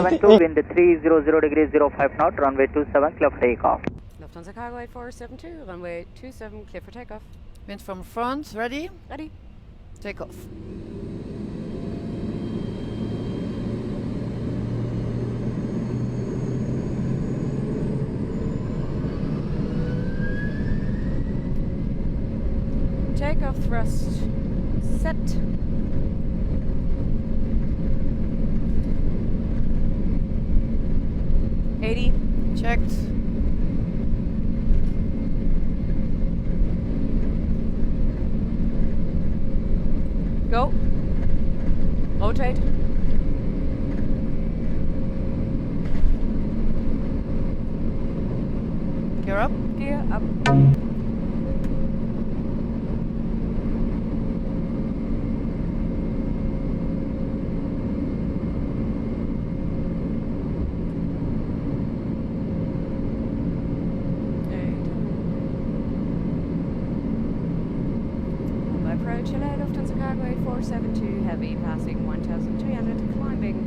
72, wind 300 degrees 05 knot, runway 27, clear for takeoff. Lufthansa Cargo 8472, runway 27, clear for takeoff. Wind from front, ready? Ready. Take off. Takeoff thrust set. $80. Checked. Go. Rotate. Gear up. Gear up. Approach hello, Lufthansa Cargo 8472, heavy, passing 1,300, climbing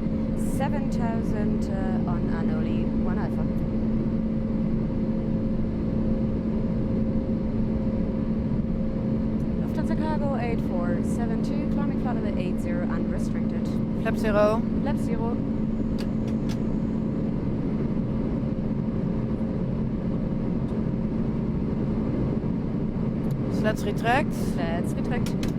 7,000 on Anoli 1 Alpha. Lufthansa Cargo 8472, climbing flight level 80, unrestricted. Flap 0. Flap 0. Let's retract. Let's retract.